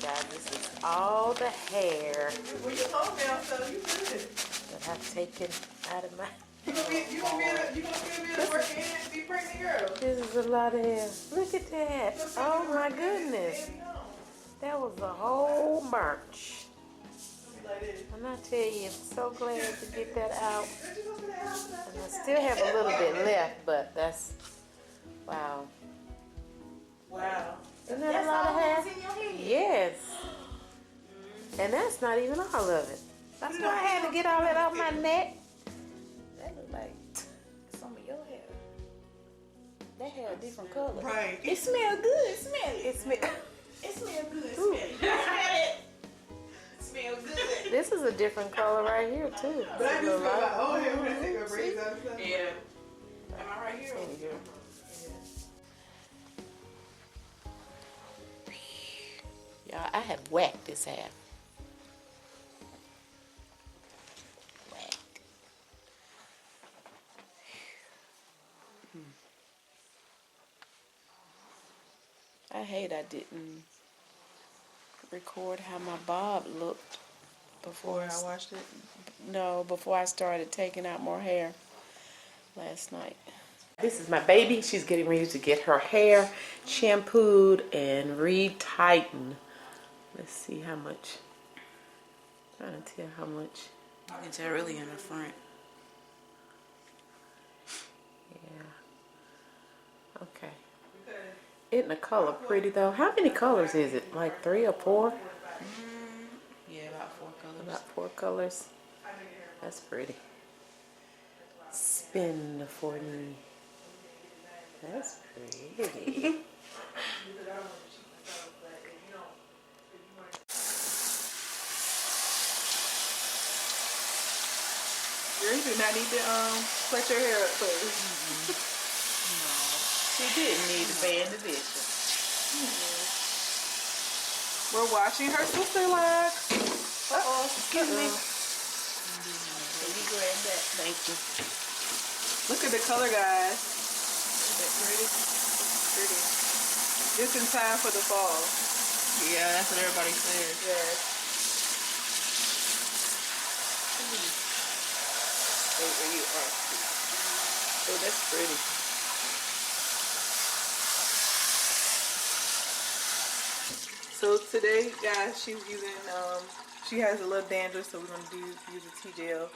guys, this is all the hair Well, you home now, so you good. that I've taken out of my... You gonna be able to work and be pregnant, girl. This is a lot of hair. Look at that. Oh my goodness. That was a whole bunch. And I tell you, I'm so glad to get that out. And I still have a little bit left, but that's... Wow. Wow. Isn't that a lot of hair? Yes. And that's not even all of it. That's why I had to get all that off my neck. That look like some of your hair. That hair a different color. Right. It smells good. Smell it. It smells... It smells good. Smell it. Smell it. Smells good. This is a different color right here too. But I do smell my own hair when I take my braids out and stuff. Yeah. Am I right here? Y'all, I have whacked this hair. Whacked. I hate I didn't record how my bob looked before I watched it. No, before I started taking out more hair last night. This is my baby. She's getting ready to get her hair shampooed and retightened. Let's see how much. I'm trying to tell how much. You can tell really in the front. Yeah. Okay. Isn't the color pretty though? How many colors is it? Like 3 or 4? Yeah, about 4 colors. About 4 colors. That's pretty. Spin for me. That's pretty. Girl, you do not need to put your hair up first. She didn't need to ban the dishes. We're watching her Sisterlocks. Uh-oh, excuse me. Can you grab that? Thank you. Look at the color, guys. Isn't that pretty? Pretty. Just in time for the fall. Yeah, that's what everybody says. Yes. Where you are. Oh, that's pretty. So today, guys, she's using, she has a little dandruff, so we're going to use a T-gel.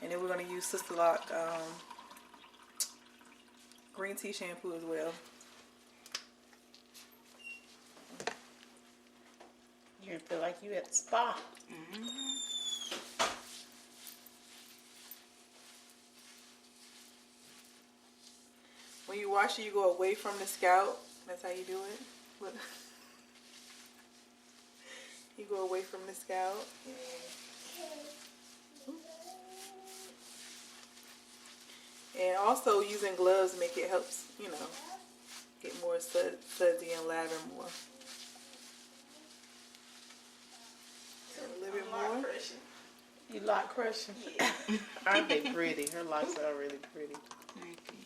And then we're going to use Sisterlock green tea shampoo as well. You feel like you at the spa. When you wash it, you go away from the scalp. That's how you do it. Look. You go away from the scalp. And also using gloves make it helps, you know, get more fuzzy and lather more. A little bit more. You lock crushing? Yeah. Aren't they pretty? Her locks are really pretty. Thank you.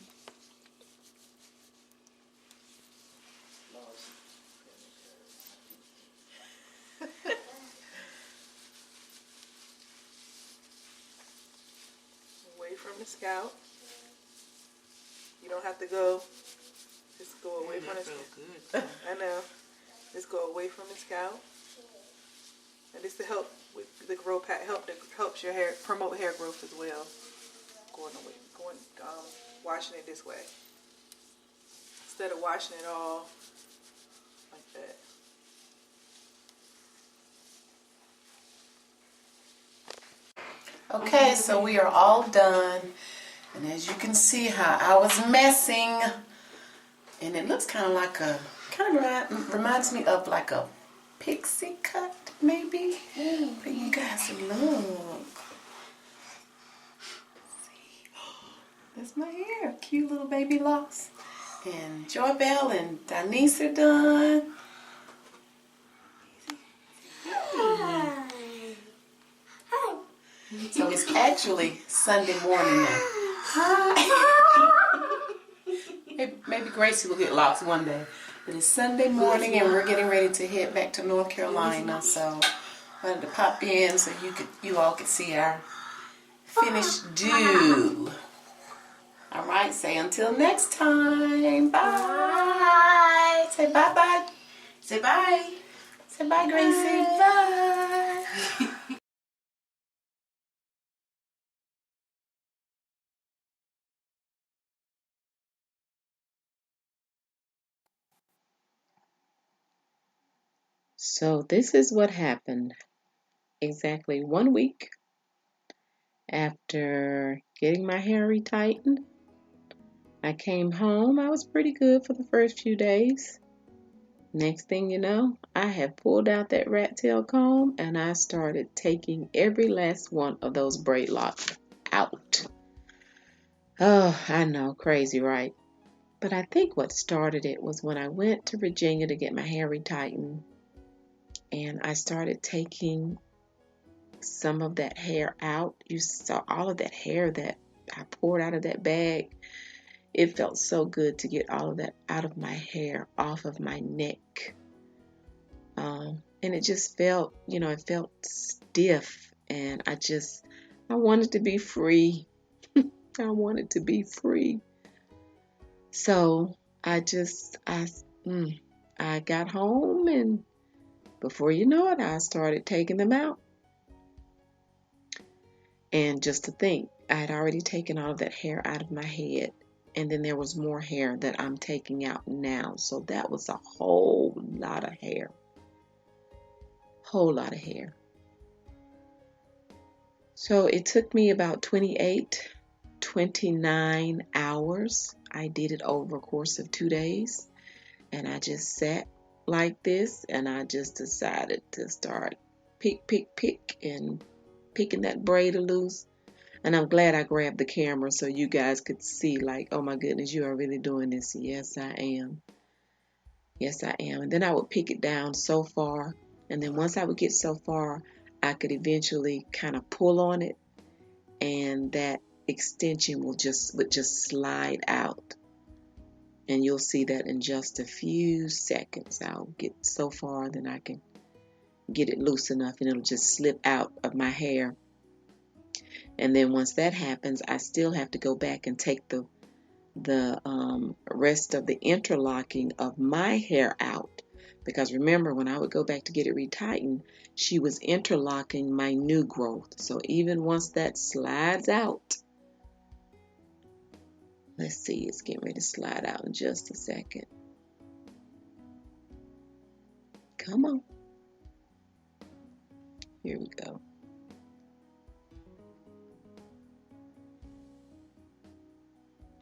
Away from the scalp. You don't have to go. Just go away from the scalp. I know. Just go away from the scalp. And this to help with the grow pack, helps your hair, promote hair growth as well. Washing it this way instead of washing it all like that. Okay, so we are all done. And as you can see how I was messing. And it looks kind of like a, reminds me of like a pixie cut, maybe. But you guys look. See, that's my hair. Cute little baby locks. And Joybell and Denise are done. So it's actually Sunday morning now. Maybe Gracie will get locks one day. It is Sunday morning and we're getting ready to head back to North Carolina. So I wanted to pop in so you all could see our finished do. All right, say until next time. Bye. Say bye-bye. Say bye. Say bye, Gracie. Bye. So this is what happened. Exactly 1 week after getting my hair retightened, I came home. I was pretty good for the first few days. Next thing you know, I have pulled out that rat tail comb and I started taking every last one of those braid locks out. Oh, I know, crazy, right? But I think what started it was when I went to Virginia to get my hair retightened and I started taking some of that hair out. You saw all of that hair that I poured out of that bag. It felt so good to get all of that out of my hair, off of my neck. And it just felt, it felt stiff. And I wanted to be free. I wanted to be free. So I got home and before you know it, I started taking them out. And just to think, I had already taken all of that hair out of my head. And then there was more hair that I'm taking out now. So that was a whole lot of hair. Whole lot of hair. So it took me about 28, 29 hours. I did it over a course of 2 days. And I just sat like this and I just decided to start pick, and picking that braid loose. And I'm glad I grabbed the camera so you guys could see, like, oh my goodness, you are really doing this. Yes, I am. Yes, I am. And then I would pick it down so far. And then once I would get so far, I could eventually kind of pull on it. And that extension would just slide out. And you'll see that in just a few seconds. I'll get so far, then I can get it loose enough and it'll just slip out of my hair. And then once that happens, I still have to go back and take the rest of the interlocking of my hair out. Because remember, when I would go back to get it retightened, she was interlocking my new growth. So even once that slides out, let's see, it's getting ready to slide out in just a second. Come on. Here we go.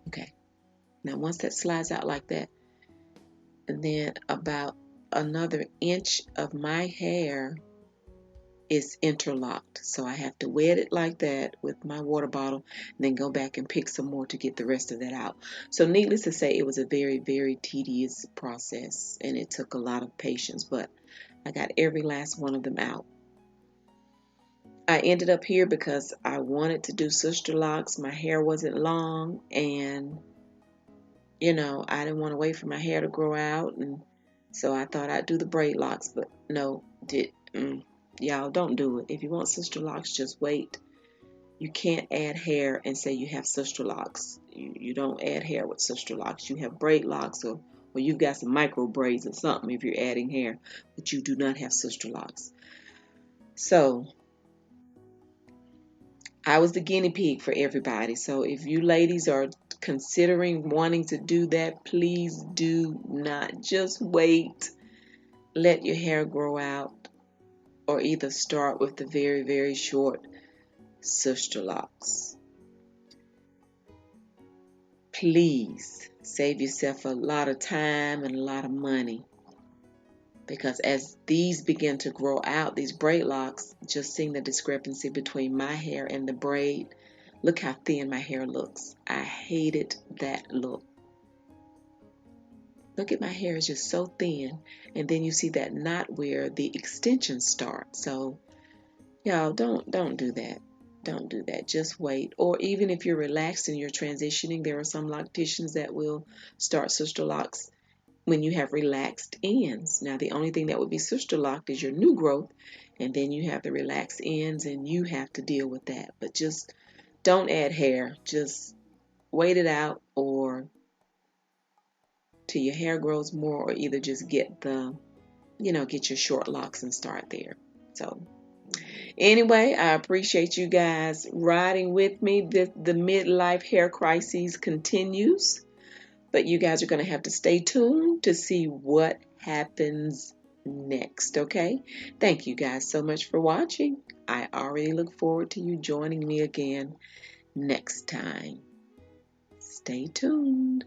Okay. Now once that slides out like that, and then about another inch of my hair is interlocked. So I have to wet it like that with my water bottle and then go back and pick some more to get the rest of that out. So needless to say, it was a very, very tedious process and it took a lot of patience, but I got every last one of them out. I ended up here because I wanted to do Sisterlocks. My hair wasn't long and I didn't want to wait for my hair to grow out, and so I thought I'd do the Braidlocs, but no, y'all don't do it. If you want Sisterlocks, just wait. You can't add hair and say you have Sisterlocks. You don't add hair with Sisterlocks. You have Braidlocs or you've got some micro braids or something if you're adding hair, but you do not have Sisterlocks. So I was the guinea pig for everybody. So if you ladies are considering wanting to do that, please do not. Just wait. Let your hair grow out or either start with the very, very short Sisterlocks. Please save yourself a lot of time and a lot of money. Because as these begin to grow out, these Braidlocs, just seeing the discrepancy between my hair and the braid, look how thin my hair looks. I hated that look. Look at my hair, is just so thin. And then you see that knot where the extensions start. So, y'all, don't do that. Don't do that. Just wait. Or even if you're relaxed and you're transitioning, there are some locticians that will start Sisterlocks when you have relaxed ends. Now, the only thing that would be sister-locked is your new growth, and then you have the relaxed ends, and you have to deal with that. But just don't add hair. Just wait it out, or till your hair grows more, or either just get get your short locks and start there. So anyway, I appreciate you guys riding with me. The midlife hair crisis continues, but you guys are going to have to stay tuned to see what happens next, okay? Thank you guys so much for watching. I already look forward to you joining me again next time. Stay tuned.